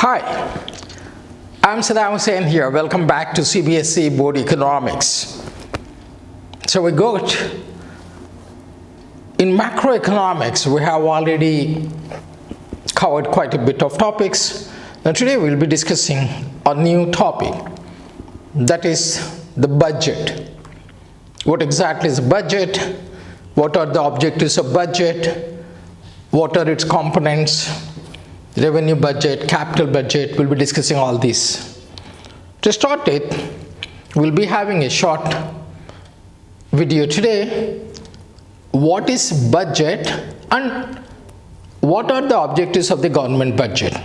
Hi, I'm Saddam Hussain here. Welcome back to CBSE Board Economics. So we got, in macroeconomics, we have already covered quite a bit of topics. Now today we'll be discussing a new topic, that is the budget. What exactly is a budget? What are the objectives of budget? What are its components? Revenue budget, capital budget, we'll be discussing all these. To start it, we'll be having a short video today. What is budget and what are the objectives of the government budget?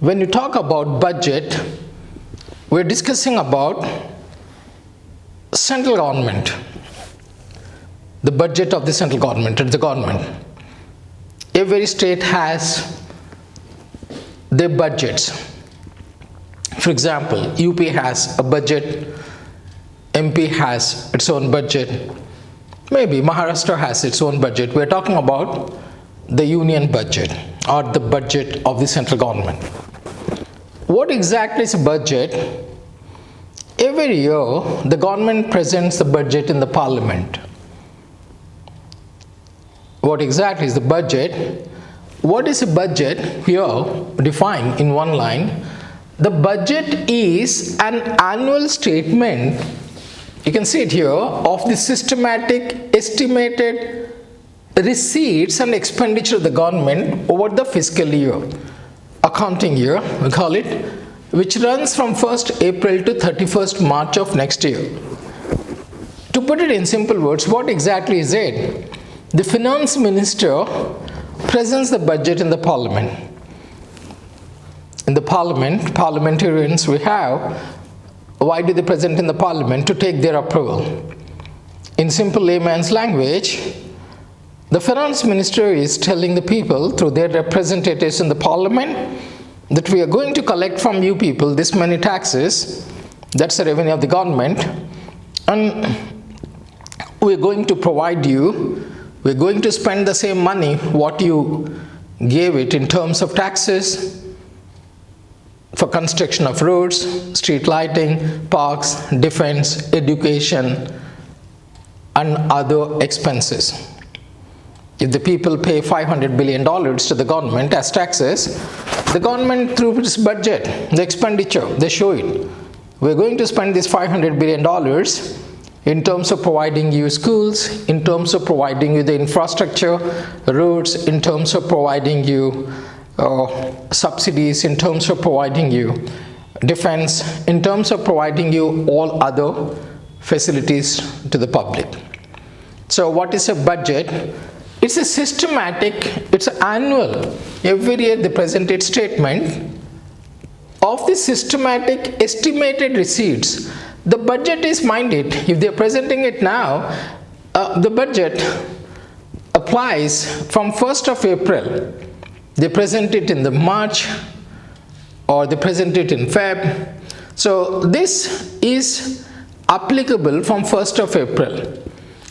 When you talk about budget, we're discussing about central government, the budget of the central government, the government. Every state has their budgets. For example, UP has a budget, MP has its own budget, maybe Maharashtra has its own budget. We're talking about the union budget or the budget of the central government. What exactly is a budget? Every year, the government presents the budget in the parliament. What exactly is the budget? What is a budget? Here, defined in one line. The budget is an annual statement, you can see it here, of the systematic estimated receipts and expenditure of the government over the fiscal year, accounting year, we call it, which runs from 1st April to 31st March of next year. To put it in simple words, what exactly is it? The finance minister presents the budget in the parliament. In the parliament, parliamentarians we have, why do they present in the parliament? To take their approval. In simple layman's language, the finance minister is telling the people through their representatives in the parliament that we are going to collect from you people this many taxes, that's the revenue of the government, and we are going to provide you, we're going to spend the same money what you gave it in terms of taxes for construction of roads, street lighting, parks, defense, education, and other expenses. If the people pay $500 billion to the government as taxes, the government through its budget, the expenditure, they show it. We're going to spend this $500 billion in terms of providing you schools, in terms of providing you the infrastructure, roads, in terms of providing you subsidies, in terms of providing you defense, in terms of providing you all other facilities to the public. So what is a budget? It's a systematic, it's an annual, every year they present its statement of the systematic estimated receipts. The budget is minded, if they are presenting it now, the budget applies from 1st of April. They present it in the March or they present it in Feb. So this is applicable from 1st of April.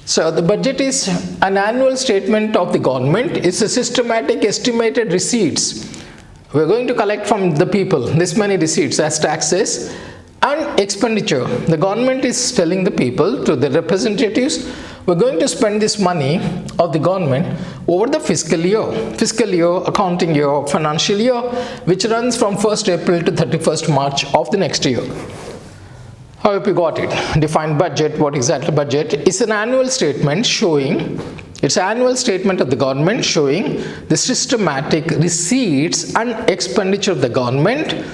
So the budget is an annual statement of the government. It's a systematic estimated receipts. We're going to collect from the people this many receipts as taxes and expenditure. The government is telling the people, to the representatives, we're going to spend this money of the government over the fiscal year, accounting year, financial year, which runs from 1st April to 31st March of the next year. I hope you got it. Define budget. What exactly budget? It's an annual statement showing, it's an annual statement of the government showing the systematic receipts and expenditure of the government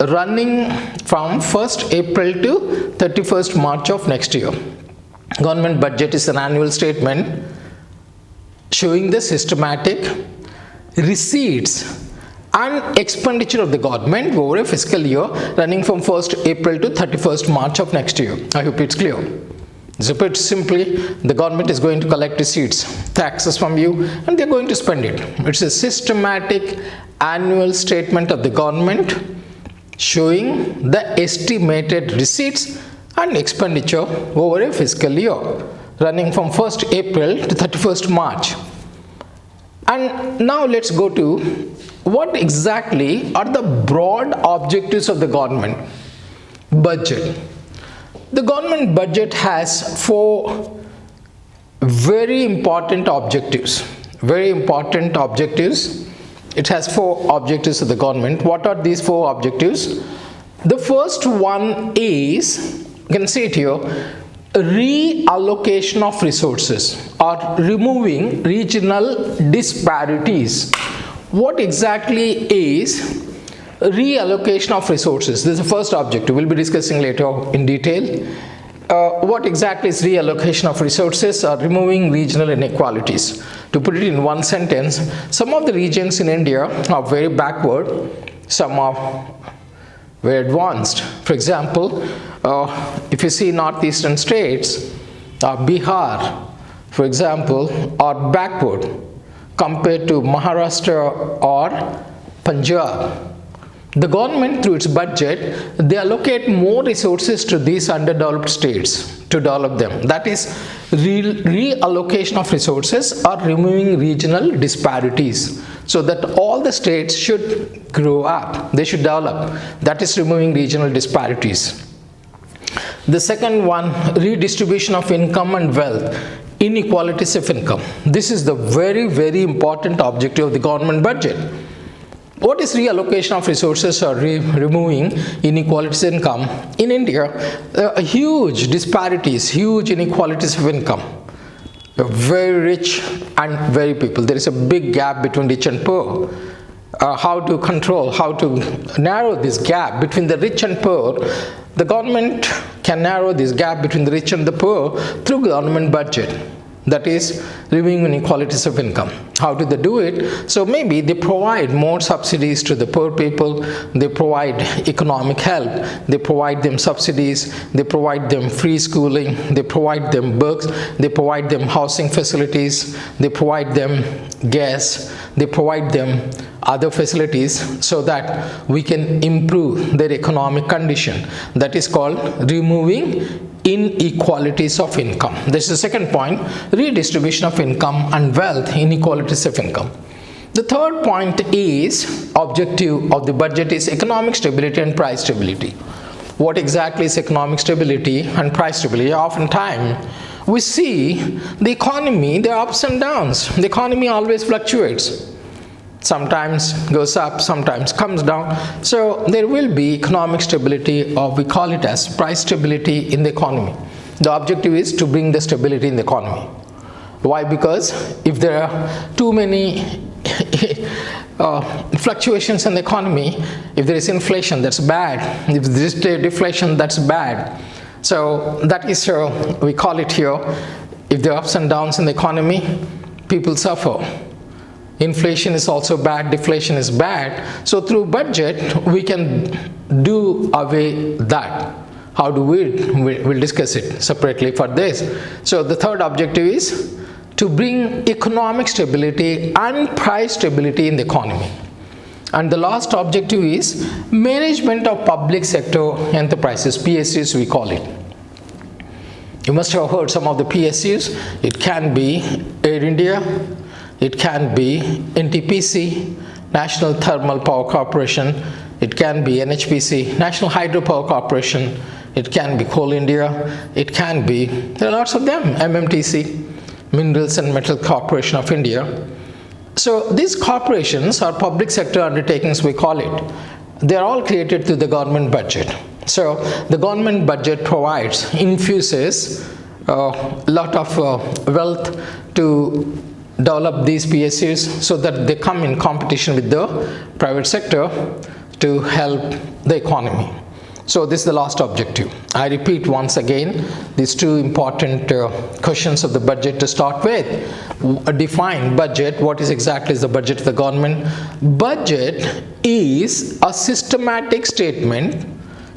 running from 1st April to 31st March of next year. Government budget is an annual statement showing the systematic receipts and expenditure of the government over a fiscal year running from 1st April to 31st March of next year. I hope it's clear. So put simply, the government is going to collect receipts, taxes from you, and they're going to spend it. It's a systematic annual statement of the government showing the estimated receipts and expenditure over a fiscal year running from 1st April to 31st March. And now let's go to what exactly are the broad objectives of the government budget? The government budget has four very important objectives. Very important objectives. It has four objectives of the government. What are these four objectives? The first one is, you can see it here, reallocation of resources or removing regional disparities. What exactly is reallocation of resources? This is the first objective. We'll be discussing later in detail. What exactly is reallocation of resources or removing regional inequalities? To put it in one sentence, some of the regions in India are very backward, some are very advanced. For example, if you see northeastern states, Bihar, for example, are backward compared to Maharashtra or Punjab. The government, through its budget, they allocate more resources to these underdeveloped states to develop them. That is reallocation of resources or removing regional disparities, so that all the states should grow up, they should develop. That is removing regional disparities. The second one, redistribution of income and wealth, inequalities of income. This is the very, very important objective of the government budget. What is reallocation of resources or removing inequalities of income? In India, there are huge disparities, huge inequalities of income. Very rich and very people. There is a big gap between rich and poor. How to control, how to narrow this gap between the rich and poor? The government can narrow this gap between the rich and the poor through government budget. That is removing inequalities of income. How do they do it? So maybe they provide more subsidies to the poor people, they provide economic help, they provide them subsidies, they provide them free schooling, they provide them books, they provide them housing facilities, they provide them gas, they provide them other facilities so that we can improve their economic condition. That is called removing inequalities of income. This is the second point, redistribution of income and wealth, inequalities of income. The third point is, objective of the budget is economic stability and price stability. What exactly is economic stability and price stability? Oftentimes, we see the economy, there are ups and downs. The economy always fluctuates. Sometimes goes up, sometimes comes down. So there will be economic stability, or we call it as price stability in the economy. The objective is to bring the stability in the economy. Why? Because if there are too many fluctuations in the economy, if there is inflation, that's bad. If there is deflation, that's bad. So that is, we call it here, if there are ups and downs in the economy, people suffer. Inflation is also bad, deflation is bad. So through budget, we can do away that. How do we'll discuss it separately for this. So the third objective is to bring economic stability and price stability in the economy. And the last objective is management of public sector enterprises, PSUs we call it. You must have heard some of the PSUs. It can be Air India, it can be NTPC, National Thermal Power Corporation, it can be NHPC, National Hydropower Corporation, it can be Coal India, it can be, there are lots of them, MMTC, Minerals and Metal Corporation of India. So these corporations are public sector undertakings, we call it. They are all created through the government budget. So the government budget provides, infuses a lot of wealth to develop these PSUs so that they come in competition with the private sector to help the economy. So this is the last objective. I repeat once again these two important questions of the budget to start with. Define budget. What is exactly is the budget of the government? Budget is a systematic statement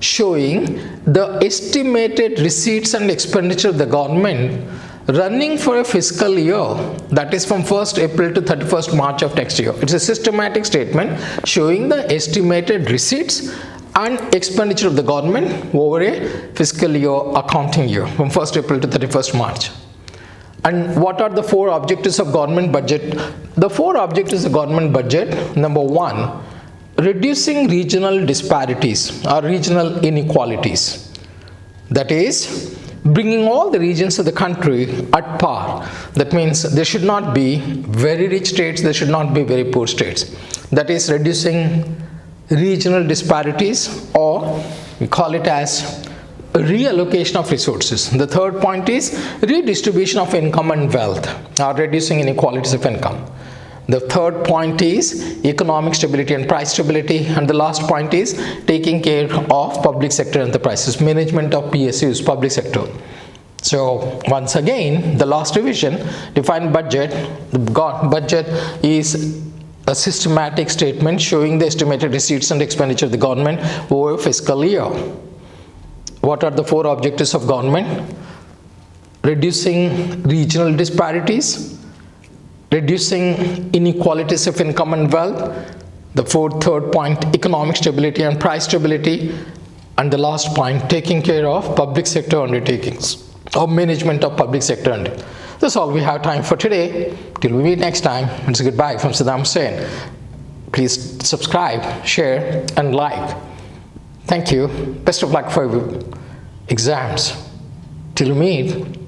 showing the estimated receipts and expenditure of the government running for a fiscal year, that is from 1st April to 31st March of next year. It's a systematic statement showing the estimated receipts and expenditure of the government over a fiscal year, accounting year, from 1st April to 31st March. And what are the four objectives of government budget? The four objectives of government budget: number one, reducing regional disparities or regional inequalities. That is, bringing all the regions of the country at par. That means there should not be very rich states, there should not be very poor states. That is reducing regional disparities, or we call it as reallocation of resources. The third point is redistribution of income and wealth, or reducing inequalities of income. The third point is economic stability and price stability, and the last point is taking care of public sector enterprises, management of PSUs, public sector. So once again, the last revision, define budget. The budget is a systematic statement showing the estimated receipts and expenditure of the government over a fiscal year. What are the four objectives of government? Reducing regional disparities, reducing inequalities of income and wealth, the third point, economic stability and price stability, and the last point, taking care of public sector undertakings or management of public sector undertakings. That's all we have time for today. Till we meet next time, it's a goodbye from Saddam Hussein. Please subscribe, share, and like. Thank you. Best of luck for your exams. Till we meet.